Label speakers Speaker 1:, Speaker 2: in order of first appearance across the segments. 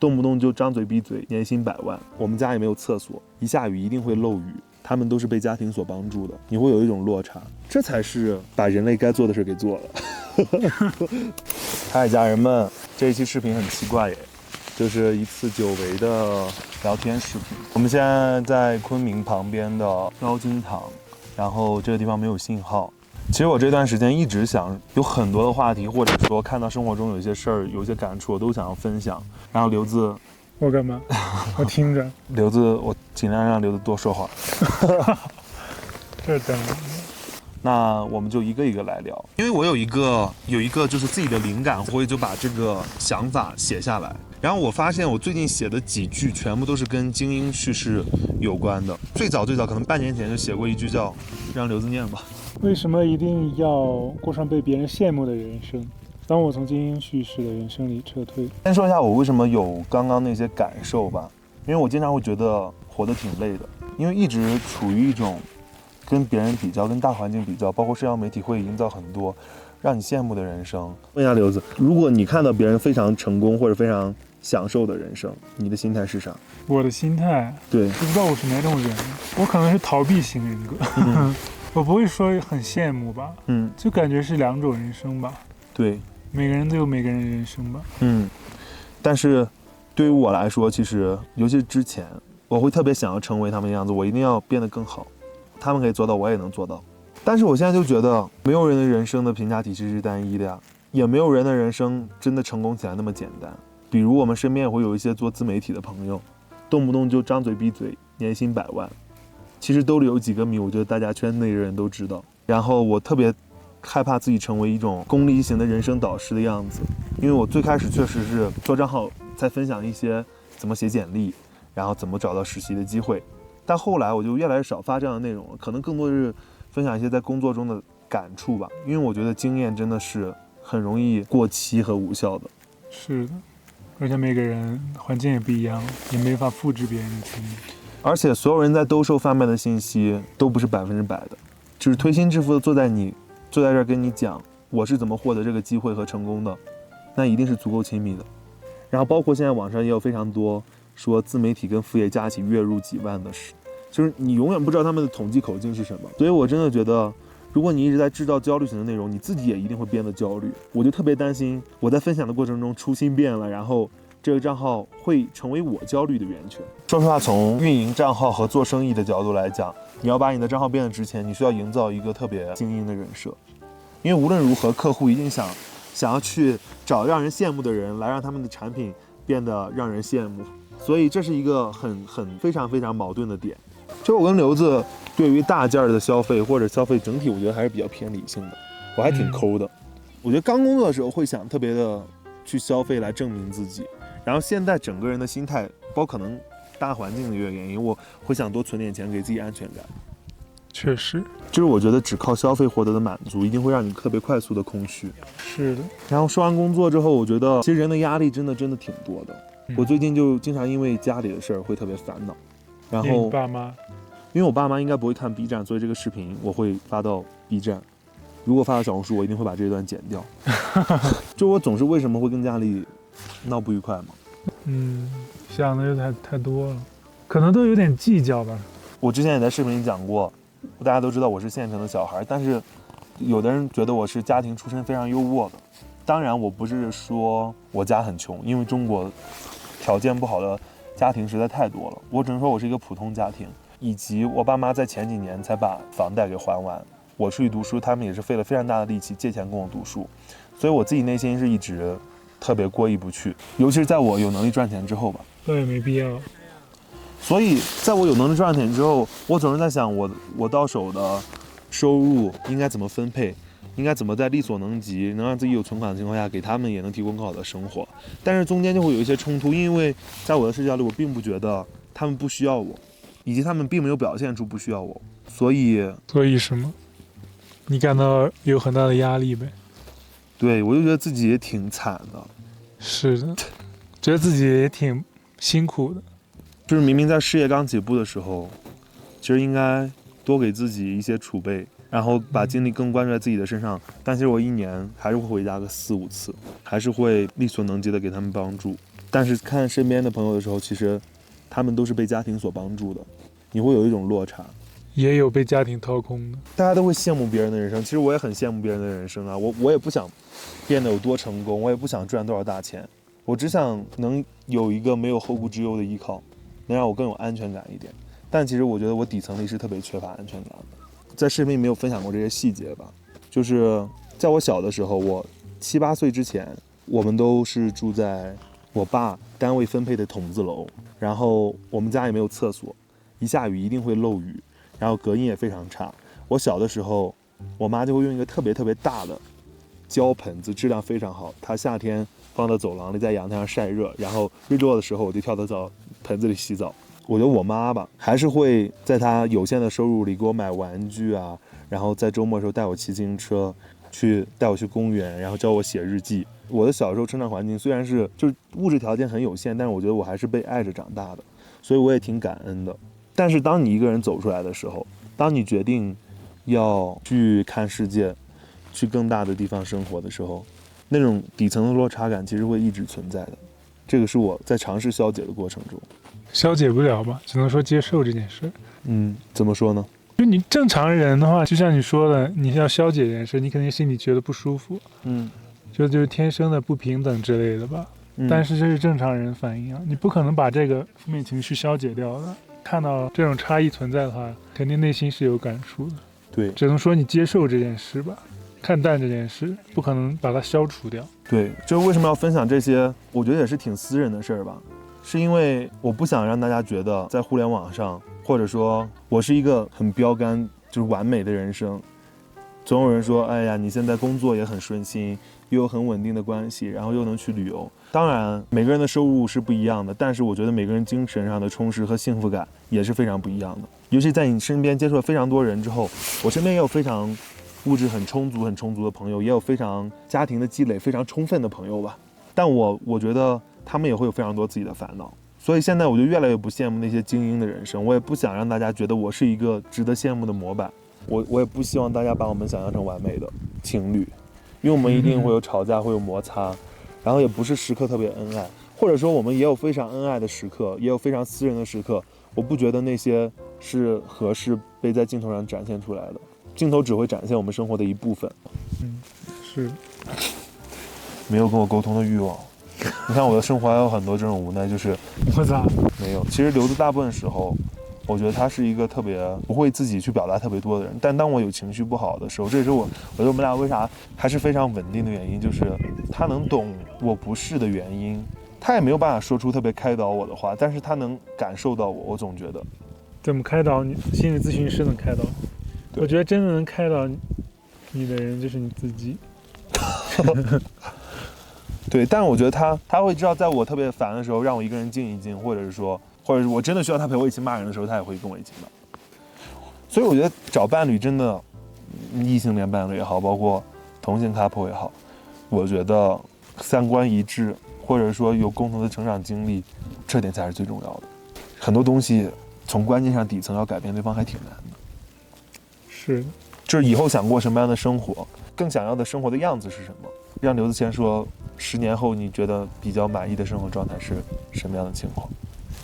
Speaker 1: 动不动就张嘴闭嘴，年薪100万。我们家也没有厕所，一下雨一定会漏雨。他们都是被家庭所帮助的，你会有一种落差，这才是把人类该做的事给做了。嗨，家人们，这一期视频很奇怪耶，就是一次久违的聊天视频。我们现在在昆明旁边的高金堂，然后这个地方没有信号。其实我这段时间一直想有很多的话题，或者说看到生活中有一些事儿、有一些感触，我都想要分享。然后刘子，
Speaker 2: 我干嘛？我听着。
Speaker 1: 刘子，我尽量让刘子多说话。
Speaker 2: 这等。
Speaker 1: 那我们就一个一个来聊，因为我有一个就是自己的灵感，我也就把这个想法写下来。然后我发现我最近写的几句全部都是跟精英叙事有关的。最早可能半年前就写过一句叫“让刘子念吧”。
Speaker 2: 为什么一定要过上被别人羡慕的人生？当我从精英叙事的人生里撤退。
Speaker 1: 先说一下我为什么有刚刚那些感受吧，因为我经常会觉得活得挺累的，因为一直处于一种跟别人比较、跟大环境比较，包括社交媒体会营造很多让你羡慕的人生。问一下刘子，如果你看到别人非常成功或者非常享受的人生，你的心态是啥？
Speaker 2: 我的心态，
Speaker 1: 对，
Speaker 2: 不知道我是哪种人，我可能是逃避型人格。我不会说很羡慕吧，就感觉是两种人生吧。
Speaker 1: 对，
Speaker 2: 每个人都有每个人的人生吧。
Speaker 1: 但是对于我来说，其实尤其是之前，我会特别想要成为他们的样子，我一定要变得更好。他们可以做到，我也能做到。但是我现在就觉得，没有人的人生的评价体系是单一的呀，也没有人的人生真的成功起来那么简单。比如我们身边也会有一些做自媒体的朋友，动不动就张嘴闭嘴，年薪100万。其实兜里有几个米，我觉得大家圈内的人都知道。然后我特别害怕自己成为一种功利型的人生导师的样子，因为我最开始确实是做账号在分享一些怎么写简历，然后怎么找到实习的机会。但后来我就越来越少发这样的内容了，可能更多的是分享一些在工作中的感触吧，因为我觉得经验真的是很容易过期和无效的。
Speaker 2: 是的，而且每个人环境也不一样，也没法复制别人的经历。
Speaker 1: 而且所有人在兜售贩卖的信息都不是100%的，就是推心置腹的坐在这儿跟你讲我是怎么获得这个机会和成功的，那一定是足够亲密的。然后包括现在网上也有非常多说自媒体跟副业加起月入几万的事，就是你永远不知道他们的统计口径是什么。所以我真的觉得，如果你一直在制造焦虑型的内容，你自己也一定会变得焦虑。我就特别担心我在分享的过程中初心变了，然后这个账号会成为我焦虑的源泉。说实话，从运营账号和做生意的角度来讲，你要把你的账号变得值钱，你需要营造一个特别精英的人设。因为无论如何，客户一定想要去找让人羡慕的人来让他们的产品变得让人羡慕，所以这是一个非常非常矛盾的点。就我跟刘子对于大件的消费或者消费整体，我觉得还是比较偏理性的，我还挺抠的。我觉得刚工作的时候会想特别的去消费来证明自己，然后现在整个人的心态，包括可能大环境的原因，我会想多存点钱给自己安全感。
Speaker 2: 确实，
Speaker 1: 就是我觉得只靠消费获得的满足，一定会让你特别快速的空虚。
Speaker 2: 是的。
Speaker 1: 然后说完工作之后，我觉得其实人的压力真的挺多的。我最近就经常因为家里的事儿会特别烦恼。然后
Speaker 2: 爸妈，
Speaker 1: 因为我爸妈应该不会看 B 站，所以这个视频我会发到 B 站。如果发到小红书，我一定会把这一段剪掉。就我总是为什么会跟家里闹不愉快嘛？
Speaker 2: 想的就太多了，可能都有点计较吧。
Speaker 1: 我之前也在视频里讲过，大家都知道我是县城的小孩，但是有的人觉得我是家庭出身非常优渥的。当然我不是说我家很穷，因为中国条件不好的家庭实在太多了，我只能说我是一个普通家庭，以及我爸妈在前几年才把房贷给还完，我出去读书他们也是费了非常大的力气借钱跟我读书，所以我自己内心是一直特别过意不去，尤其是在我有能力赚钱之后吧。
Speaker 2: 那也没必要。
Speaker 1: 所以在我有能力赚钱之后，我总是在想我到手的收入应该怎么分配，应该怎么在力所能及能让自己有存款的情况下给他们也能提供更好的生活。但是中间就会有一些冲突，因为在我的视角里，我并不觉得他们不需要我，以及他们并没有表现出不需要我。所以
Speaker 2: 什么？你感到有很大的压力呗？对，
Speaker 1: 我就觉得自己也挺惨的。
Speaker 2: 是的，觉得自己也挺辛苦的。
Speaker 1: 就是明明在事业刚起步的时候，其实应该多给自己一些储备，然后把精力更关注在自己的身上。但其实我一年还是会回家个4-5次，还是会力所能及的给他们帮助。但是看身边的朋友的时候，其实他们都是被家庭所帮助的，你会有一种落差。
Speaker 2: 也有被家庭掏空的，
Speaker 1: 大家都会羡慕别人的人生，其实我也很羡慕别人的人生啊。我也不想变得有多成功，我也不想赚多少大钱，我只想能有一个没有后顾之忧的依靠，能让我更有安全感一点。但其实我觉得我底层里是特别缺乏安全感的。在视频里没有分享过这些细节吧，就是在我小的时候，我7、8岁之前，我们都是住在我爸单位分配的筒子楼，然后我们家也没有厕所，一下雨一定会漏雨，然后隔音也非常差。我小的时候，我妈就会用一个特别大的胶盆子，质量非常好，她夏天放到走廊里，在阳台上晒热，然后日落的时候我就跳到盆子里洗澡。我觉得我妈吧，还是会在她有限的收入里给我买玩具啊，然后在周末的时候带我骑自行车，带我去公园，然后教我写日记。我的小时候成长环境虽然是就是物质条件很有限，但是我觉得我还是被爱着长大的，所以我也挺感恩的。但是当你一个人走出来的时候，当你决定要去看世界，去更大的地方生活的时候，那种底层的落差感其实会一直存在的。这个是我在尝试消解的过程中。
Speaker 2: 消解不了吧，只能说接受这件事。
Speaker 1: 怎么说呢？
Speaker 2: 就你正常人的话，就像你说的，你要消解这件事，你肯定心里觉得不舒服。就是天生的不平等之类的吧。但是这是正常人反应啊，你不可能把这个负面情绪消解掉的。看到这种差异存在的话，肯定内心是有感触的。
Speaker 1: 对，
Speaker 2: 只能说你接受这件事吧，看淡这件事，不可能把它消除掉。
Speaker 1: 对，就是为什么要分享这些，我觉得也是挺私人的事儿吧。是因为我不想让大家觉得在互联网上，或者说我是一个很标杆就是完美的人生。总有人说，哎呀，你现在工作也很顺心，又有很稳定的关系，然后又能去旅游。当然每个人的收入是不一样的，但是我觉得每个人精神上的充实和幸福感也是非常不一样的。尤其在你身边接触了非常多人之后，我身边也有非常物质很充足的朋友，也有非常家庭的积累非常充分的朋友吧。但我觉得他们也会有非常多自己的烦恼，所以现在我就越来越不羡慕那些精英的人生，我也不想让大家觉得我是一个值得羡慕的模板。我也不希望大家把我们想象成完美的情侣，因为我们一定会有吵架，会有摩擦，然后也不是时刻特别恩爱，或者说我们也有非常恩爱的时刻，也有非常私人的时刻。我不觉得那些是合适被在镜头上展现出来的，镜头只会展现我们生活的一部分。
Speaker 2: 是
Speaker 1: 没有跟我沟通的欲望。你看我的生活还有很多这种无奈，就是
Speaker 2: 我咋
Speaker 1: 没有。其实刘子大部分时候，我觉得他是一个特别不会自己去表达特别多的人。但当我有情绪不好的时候，这也是我觉得我们俩为啥还是非常稳定的原因，就是他能懂我不是的原因。他也没有办法说出特别开导我的话，但是他能感受到我。我总觉得，
Speaker 2: 怎么开导你？心理咨询师能开导你？我觉得真的能开导你的人就是你自己。
Speaker 1: 对，但我觉得他会知道，在我特别烦的时候，让我一个人静一静，或者是我真的需要他陪我一起骂人的时候，他也会跟我一起骂。所以我觉得找伴侣真的，异性恋伴侣也好，包括同性 couple 也好，我觉得三观一致，或者说有共同的成长经历，这点才是最重要的。很多东西从观念上底层要改变对方还挺难的。
Speaker 2: 是的，
Speaker 1: 就是以后想过什么样的生活，更想要的生活的样子是什么？让刘子谦说，10年后你觉得比较满意的生活状态是什么样的情况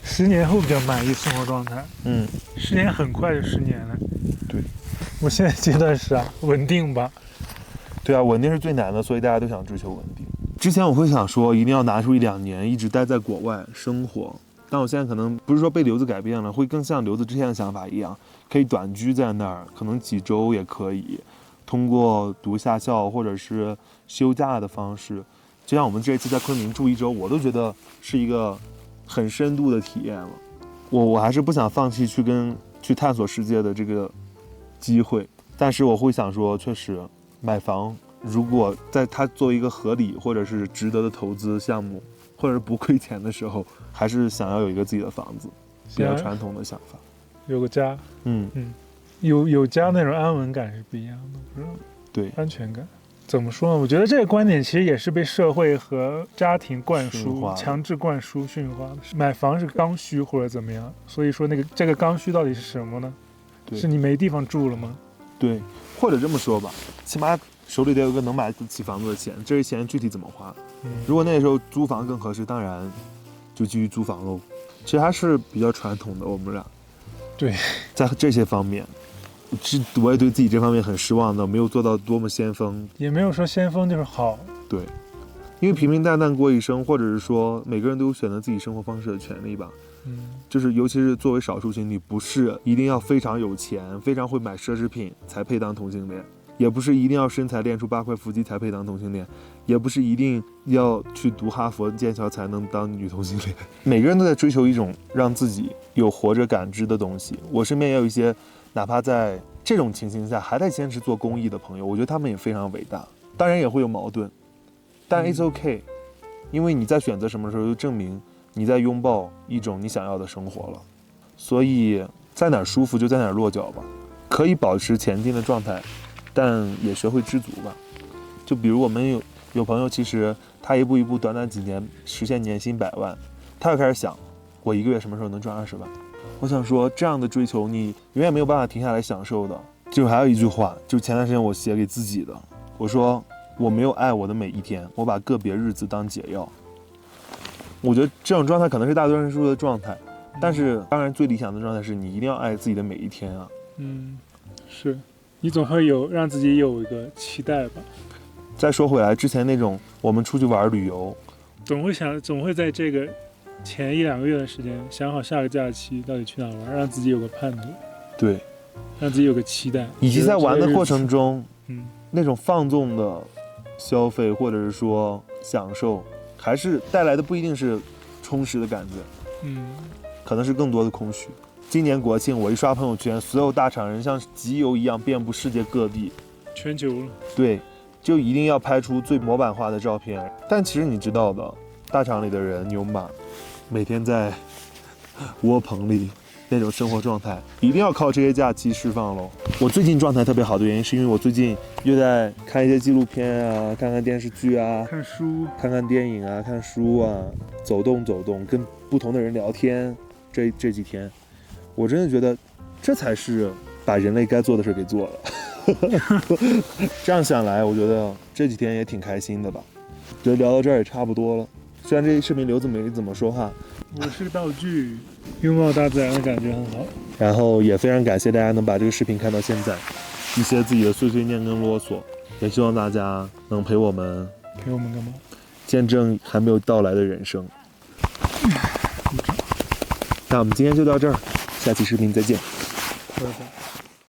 Speaker 2: ？10年后比较满意生活状态，10年很快就10年了。
Speaker 1: 对，
Speaker 2: 我现在阶段是稳定吧。
Speaker 1: 对啊，稳定是最难的，所以大家都想追求稳定。之前我会想说，一定要拿出1-2年一直待在国外生活，但我现在可能不是说被刘子改变了，会更像刘子之前的想法一样，可以短居在那儿，可能几周也可以，通过读夏校或者是休假的方式，就像我们这一次在昆明住1周，我都觉得是一个很深度的体验了。我还是不想放弃去探索世界的这个机会，但是我会想说，确实买房，如果在它作为一个合理或者是值得的投资项目，或者是不亏钱的时候，还是想要有一个自己的房子，比较传统的想法。
Speaker 2: 有个家，有家那种安稳感是不一样的，不是？
Speaker 1: 对，
Speaker 2: 安全感。怎么说呢？我觉得这个观点其实也是被社会和家庭灌输、强制灌输、驯化的。买房是刚需或者怎么样？所以说这个刚需到底是什么呢？是你没地方住了吗？
Speaker 1: 对，或者这么说吧，起码手里得有一个能买得起房子的钱，这些钱具体怎么花？如果那时候租房更合适，当然就继续租房喽。其实还是比较传统的，我们俩。
Speaker 2: 对，
Speaker 1: 在这些方面，我也对自己这方面很失望的，没有做到多么先锋。
Speaker 2: 也没有说先锋就是好。
Speaker 1: 对，因为平平淡淡过一生，或者是说每个人都有选择自己生活方式的权利吧。就是尤其是作为少数群体，不是一定要非常有钱、非常会买奢侈品才配当同性恋，也不是一定要身材练出8块腹肌才配当同性恋，也不是一定要去读哈佛、剑桥才能当女同性恋。每个人都在追求一种让自己有活着感知的东西。我身边也有一些哪怕在这种情形下还在坚持做公益的朋友，我觉得他们也非常伟大。当然也会有矛盾，但 it's okay， 因为你在选择什么时候就证明你在拥抱一种你想要的生活了。所以在哪儿舒服就在哪儿落脚吧，可以保持前进的状态，但也学会知足吧。就比如我们有朋友，其实他一步一步短短几年实现年薪100万，他就开始想我一个月什么时候能赚20万。我想说这样的追求你永远没有办法停下来享受的。就还有一句话，就前段时间我写给自己的，我说我没有爱我的每一天，我把个别日子当解药。我觉得这种状态可能是大多数的状态，但是当然最理想的状态是你一定要爱自己的每一天啊。
Speaker 2: 是，你总会让自己有一个期待吧。
Speaker 1: 再说回来，之前那种我们出去玩旅游，
Speaker 2: 总会在这个前1-2个月的时间想好下个假期到底去哪玩，让自己有个盼头。
Speaker 1: 对，
Speaker 2: 让自己有个期待，
Speaker 1: 以及在玩的过程中，那种放纵的消费或者是说享受，还是带来的不一定是充实的感觉，可能是更多的空虚。今年国庆我一刷朋友圈，所有大厂人像集邮一样遍布世界各地，
Speaker 2: 全球了。
Speaker 1: 对，就一定要拍出最模板化的照片。但其实你知道的，大厂里的人牛马，每天在窝棚里那种生活状态，一定要靠这些假期释放咯。我最近状态特别好的原因，是因为我最近又在看一些纪录片啊，看看电视剧啊，
Speaker 2: 看书，
Speaker 1: 看看电影啊，看书啊，走动走动，跟不同的人聊天。这几天，我真的觉得，这才是把人类该做的事给做了。这样想来，我觉得这几天也挺开心的吧。觉得聊到这儿也差不多了。虽然这视频刘子没怎么说话，
Speaker 2: 我是道具，拥抱大自然的感觉很好。
Speaker 1: 然后也非常感谢大家能把这个视频看到现在，一些自己的碎碎念跟啰嗦，也希望大家能陪我们
Speaker 2: 干嘛？
Speaker 1: 见证还没有到来的人生。那我们今天就到这儿，下期视频再见。
Speaker 2: 拜拜。